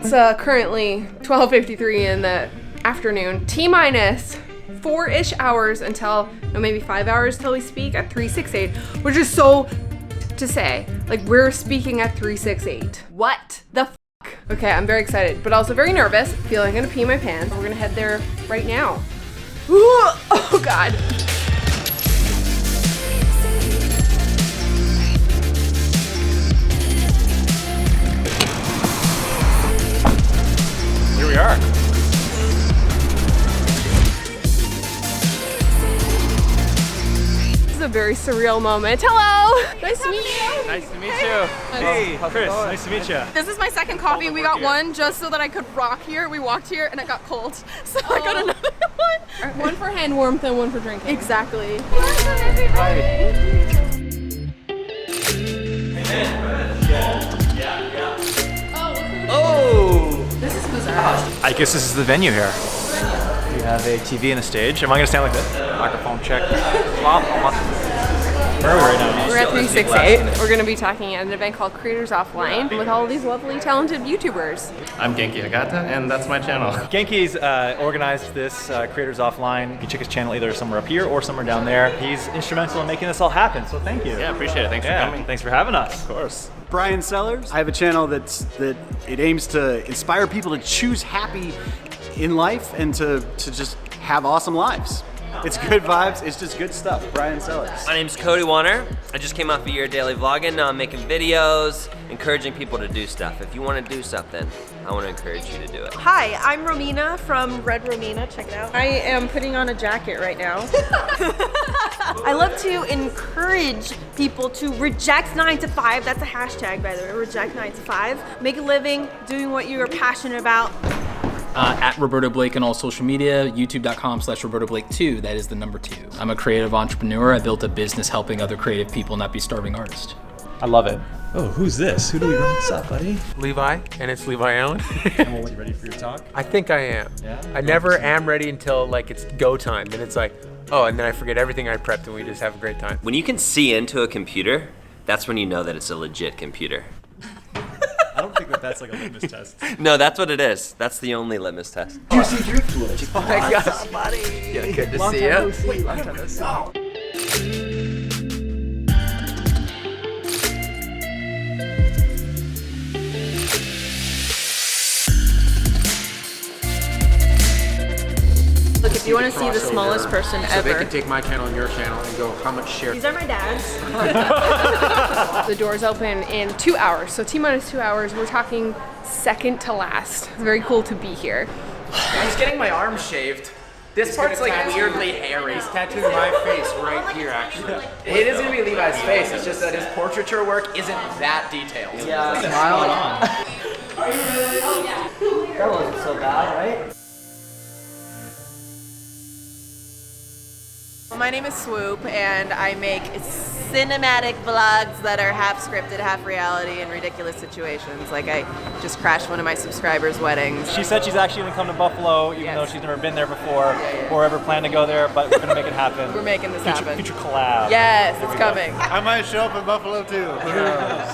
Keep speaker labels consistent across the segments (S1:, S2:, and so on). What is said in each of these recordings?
S1: It's currently 12:53 in the afternoon. T-minus 4-ish hours until, no, maybe 5 hours till we speak at 368, which is so to say, like, we're speaking at 368. What the f***? Okay, I'm very excited, but also very nervous. Feel like I'm gonna pee my pants. We're gonna head there right now. Ooh, oh God.
S2: Here we are.
S1: This is a very surreal moment. Hello! Nice to meet you.
S2: Nice to meet you. Hey, Chris, nice to meet you.
S1: This is my second coffee. We got one just so that I could rock here. We walked here and it got cold. So I got another one. One for hand warmth and one for drinking. Exactly. Welcome everybody.
S2: Oh!
S1: This is bizarre.
S2: I guess this is the venue here. We have a TV and a stage. Am I gonna stand like this? Microphone check. Where are we right now?
S1: We're at 368. We're gonna be talking at an event called Creators Offline with all of these lovely, talented YouTubers.
S3: I'm Genki Hagata, and that's my channel.
S2: Genki's organized this Creators Offline. You can check his channel either somewhere up here or somewhere down there. He's instrumental in making this all happen, so thank you.
S3: Yeah, appreciate it. Thanks for coming.
S2: Thanks for having us.
S3: Of course.
S4: Brian Sellers. I have a channel that it aims to inspire people to choose happy in life and to just have awesome lives. It's good vibes, it's just good stuff. Brian Sellers.
S5: My name's Cody Warner. I just came off a year of daily vlogging. Now I'm making videos, encouraging people to do stuff. If you want to do something, I want to encourage you to do it.
S6: Hi, I'm Romina from Red Romina. Check it out. I am putting on a jacket right now. I love to encourage people to reject 9 to 5. That's a hashtag, by the way. Reject 9 to 5. Make a living doing what you are passionate about.
S7: At Roberto Blake on all social media, youtube.com/RobertoBlake2, that is the number 2. I'm a creative entrepreneur. I built a business helping other creative people not be starving artists.
S2: I love it.
S8: Oh, who's this? Who do we run? What's up, buddy?
S9: Levi, and it's Levi Allen.
S8: Well, you ready for your talk?
S9: I think I am.
S8: Yeah?
S9: I never am ready until like it's go time. Then it's like, oh, and then I forget everything I prepped and we just have a great time.
S5: When you can see into a computer, that's when you know that it's a legit computer.
S8: I don't think that's like a litmus test.
S5: No, that's what it is. That's the only litmus test.
S4: Juicy Driftwood.
S9: Oh my gosh, buddy. Yeah, good to see you. Long time no see.
S6: Look, if you want to see the smallest person
S9: So they
S6: ever.
S9: can take my channel and your channel and go, how much share?
S6: These are my dad's.
S1: The doors open in 2 hours, so T-minus 2 hours. We're talking second to last. It's very cool to be here.
S10: I was getting my arm shaved. This part's like weirdly hairy.
S9: He's tattooing my face right here, actually.
S10: It is gonna be Levi's face. It's just that his portraiture work isn't that detailed.
S4: Yeah, smile on. That wasn't so bad, right?
S6: My name is Swoop, and I make cinematic vlogs that are half scripted, half reality, in ridiculous situations. Like I just crashed one of my subscribers' weddings.
S2: She said she's actually gonna come to Buffalo, even though she's never been there before, or ever planned to go there, but we're gonna make it happen.
S6: We're making this happen.
S2: Future collab.
S6: Yes, it's coming.
S4: I might show up in Buffalo too.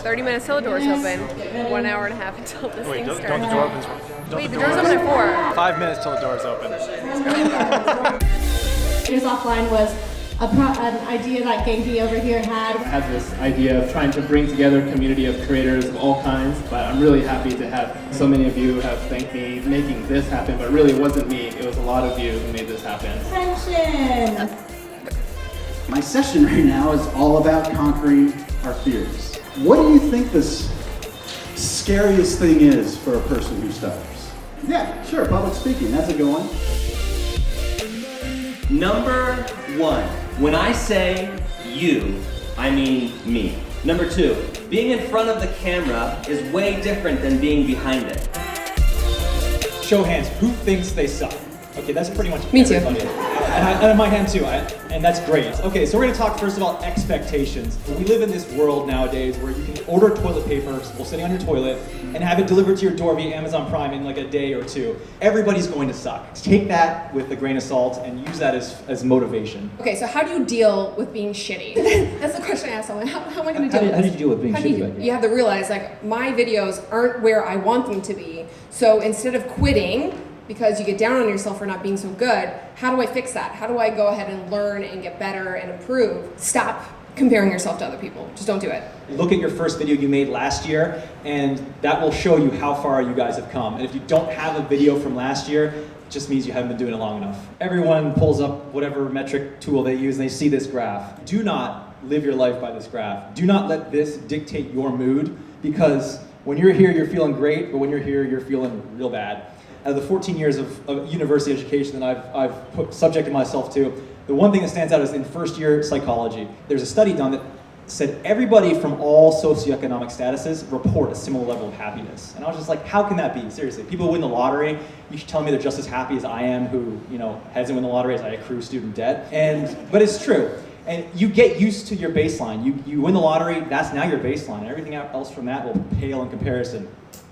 S1: 30 minutes till the doors open. 1 hour and a half until this thing starts.
S2: Don't the door opens.
S1: Wait, the doors open at 4.
S2: 5 minutes till the doors open.
S11: Creators Offline was an idea that Genki over here had.
S12: I had this idea of trying to bring together a community of creators of all kinds, but I'm really happy to have so many of you who have thanked me making this happen, but really it wasn't me, it was a lot of you who made this happen.
S11: Attention!
S13: My session right now is all about conquering our fears. What do you think the scariest thing is for a person who stutters? Yeah, sure, public speaking, that's a good one.
S14: Number 1, when I say you, I mean me. Number 2, being in front of the camera is way different than being behind it.
S8: Show hands, who thinks they suck? Okay, that's pretty much
S1: Me too.
S8: everybody. And in my hand too, and that's great. Okay, so we're gonna talk first about expectations. We live in this world nowadays where you can order toilet paper while sitting on your toilet and have it delivered to your door via Amazon Prime in like a day or two. Everybody's going to suck. Take that with a grain of salt and use that as motivation.
S1: Okay, so how do you deal with being shitty? That's the question I asked someone. How am I going to deal with
S15: How did you deal with being
S1: How do
S15: shitty?
S1: you have to realize, like, my videos aren't where I want them to be. So instead of quitting, because you get down on yourself for not being so good, how do I fix that? How do I go ahead and learn and get better and improve? Stop comparing yourself to other people. Just don't do it.
S8: Look at your first video you made last year, and that will show you how far you guys have come. And if you don't have a video from last year, it just means you haven't been doing it long enough. Everyone pulls up whatever metric tool they use and they see this graph. Do not live your life by this graph. Do not let this dictate your mood, because when you're here, you're feeling great, but when you're here, you're feeling real bad. Out of the 14 years of university education that I've subjected myself to, the one thing that stands out is in first year psychology. There's a study done that said everybody from all socioeconomic statuses report a similar level of happiness. And I was just like, how can that be? Seriously, people who win the lottery, you should tell me they're just as happy as I am, who hasn't won the lottery as I accrue student debt. But it's true. And you get used to your baseline. You win the lottery, that's now your baseline. And everything else from that will pale in comparison.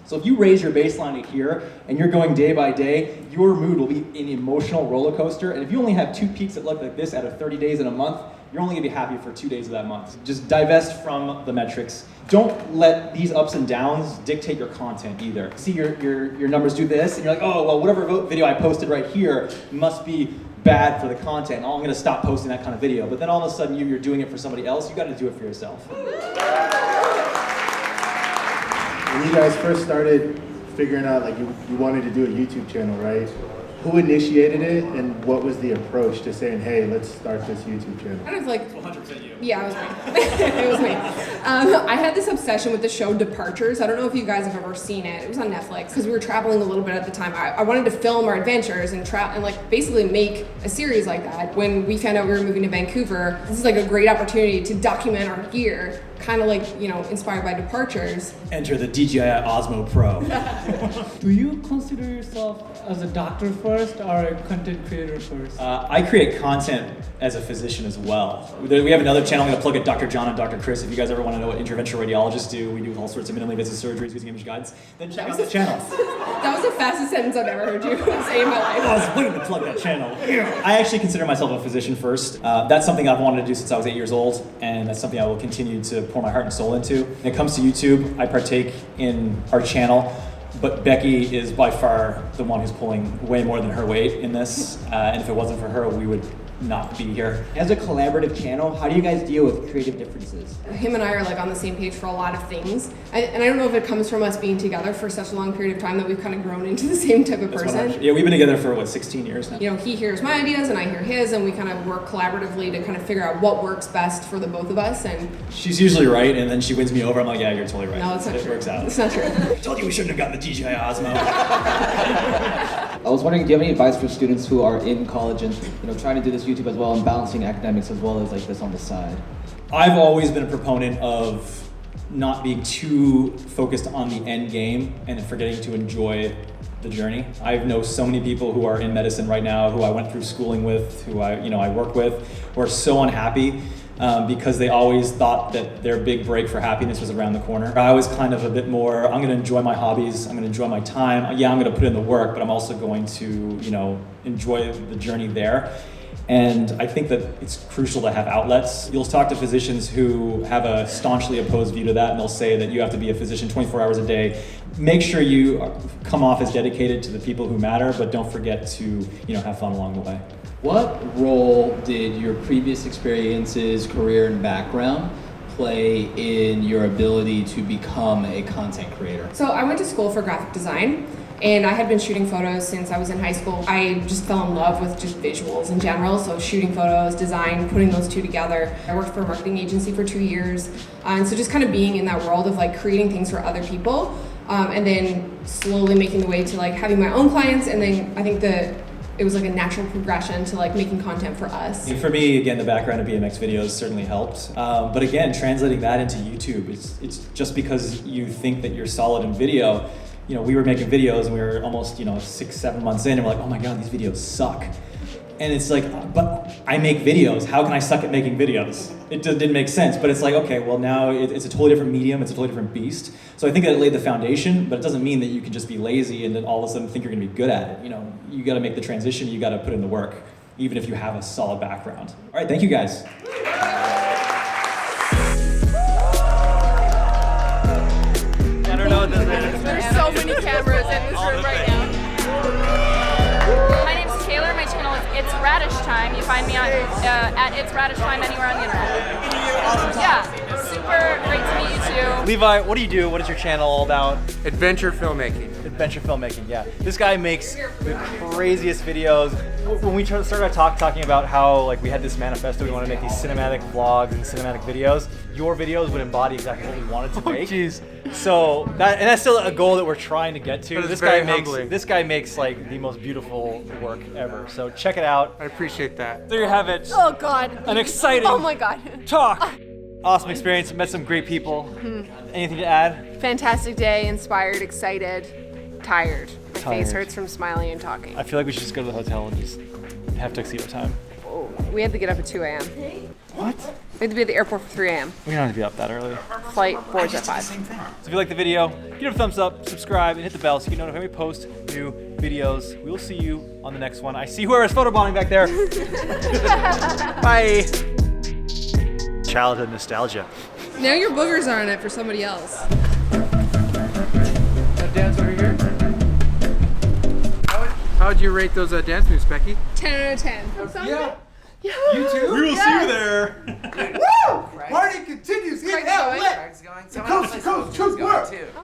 S8: So if you raise your baseline to here and you're going day by day, your mood will be an emotional roller coaster. And if you only have 2 peaks that look like this out of 30 days in a month, you're only gonna be happy for 2 days of that month. Just divest from the metrics. Don't let these ups and downs dictate your content either. See your numbers do this, and you're like, oh, well, whatever video I posted right here must be bad for the content. I'm gonna stop posting that kind of video. But then all of a sudden you're doing it for somebody else, you gotta do it for yourself.
S16: When you guys first started figuring out like you wanted to do a YouTube channel, right? Who initiated it, and what was the approach to saying, hey, let's start this YouTube channel?
S1: Kind of like
S8: 100% you.
S1: Yeah, it was me. It was me. I had this obsession with the show Departures. I don't know if you guys have ever seen it. It was on Netflix because we were traveling a little bit at the time. I wanted to film our adventures and like basically make a series like that. When we found out we were moving to Vancouver, this is like a great opportunity to document our gear, kind of like, inspired by Departures.
S8: Enter the DJI Osmo Pro.
S17: Do you consider yourself as a doctor first or a content creator first?
S8: I create content as a physician as well. We have another channel. I'm going to plug it, Dr. John and Dr. Chris. If you guys ever want to know what interventional radiologists do, we do all sorts of minimally invasive surgeries using image guides, then check out the channel.
S1: That was the fastest sentence I've ever heard you say in my life.
S8: I was waiting to plug that channel. I actually consider myself a physician first. That's something I've wanted to do since I was 8 years old, and that's something I will continue to pour my heart and soul into. When it comes to YouTube, I partake in our channel, but Becky is by far the one who's pulling way more than her weight in this, and if it wasn't for her, we would not be here.
S15: As a collaborative channel, how do you guys deal with creative differences?
S1: Him and I are like on the same page for a lot of things. And I don't know if it comes from us being together for such a long period of time that we've kind of grown into the same type of person.
S8: Yeah, we've been together for 16 years now.
S1: He hears my ideas and I hear his, and we kind of work collaboratively to kind of figure out what works best for the both of us. And
S8: she's usually right, and then she wins me over. I'm like, yeah, you're totally right.
S1: No, it's not true.
S8: It works out.
S1: It's not true.
S8: I told you we shouldn't have gotten the DJI Osmo.
S15: I was wondering, do you have any advice for students who are in college and trying to do this YouTube as well and balancing academics as well as like this on the side?
S8: I've always been a proponent of not being too focused on the end game and forgetting to enjoy the journey. I know so many people who are in medicine right now, who I went through schooling with, who I work with, who are so unhappy because they always thought that their big break for happiness was around the corner. I was kind of a bit more, I'm gonna enjoy my hobbies, I'm gonna enjoy my time. Yeah, I'm gonna put in the work, but I'm also going to, enjoy the journey there. And I think that it's crucial to have outlets. You'll talk to physicians who have a staunchly opposed view to that, and they'll say that you have to be a physician 24 hours a day. Make sure you come off as dedicated to the people who matter, but don't forget to, have fun along the way.
S7: What role did your previous experiences, career, and background play in your ability to become a content creator?
S1: So I went to school for graphic design, and I had been shooting photos since I was in high school. I just fell in love with just visuals in general, so shooting photos, design, putting those two together. I worked for a marketing agency for 2 years, and so just kind of being in that world of like creating things for other people, and then slowly making the way to like having my own clients, and then I think it was like a natural progression to like making content for us.
S8: For me, again, the background of BMX videos certainly helped. But again, translating that into YouTube, it's just because you think that you're solid in video. We were making videos and we were almost 6-7 months in, and we're like, oh my god, these videos suck. And it's like, but I make videos. How can I suck at making videos? It didn't make sense. But it's like, okay, well now it's a totally different medium. It's a totally different beast. So I think that it laid the foundation, but it doesn't mean that you can just be lazy and then all of a sudden think you're going to be good at it. You know, you got to make the transition. You got to put in the work, even if you have a solid background. All right, thank you guys.
S2: I don't know what this is.
S1: There's so many cameras in this room right now.
S18: My name's Taylor. My channel is It's Radish Time. You find me on at It's Radish Time anywhere on the internet. Yeah, super great to meet you too.
S2: Levi, what do you do? What is your channel all about?
S9: Adventure filmmaking.
S2: Adventure filmmaking, yeah. This guy makes the craziest videos. When we started talking about how like we had this manifesto, we want to make these cinematic vlogs and cinematic videos, your videos would embody exactly what we wanted to make.
S9: Jeez.
S2: So that's still a goal that we're trying to get to.
S9: This guy
S2: makes like the most beautiful work ever. So check it out.
S9: I appreciate that.
S2: There you have it.
S1: Oh God.
S2: An exciting
S1: Oh my God.
S2: talk. Awesome experience. Met some great people. Anything to add?
S1: Fantastic day, inspired, excited, tired. My face hurts from smiling and talking.
S2: I feel like we should just go to the hotel and just have tuxedo time.
S1: Oh, we had to get up at 2 a.m.
S2: What?
S1: We had to be at the airport for 3 a.m.
S2: We don't have to be up that early.
S1: Flight boards at 5.
S2: So if you like the video, give it a thumbs up, subscribe, and hit the bell so you can know when we post new videos. We will see you on the next one. I see whoever's photobombing back there. Bye. Childhood nostalgia.
S19: Now your boogers are in it for somebody else.
S9: Dance over here. How would you rate those dance moves, Becky?
S19: 10 out of 10.
S9: Yeah.
S19: Yeah.
S9: You too?
S2: We will see you there.
S20: Woo! Party continues in
S19: Craig's
S20: LA.
S19: going.
S20: Coast to coast, truth world.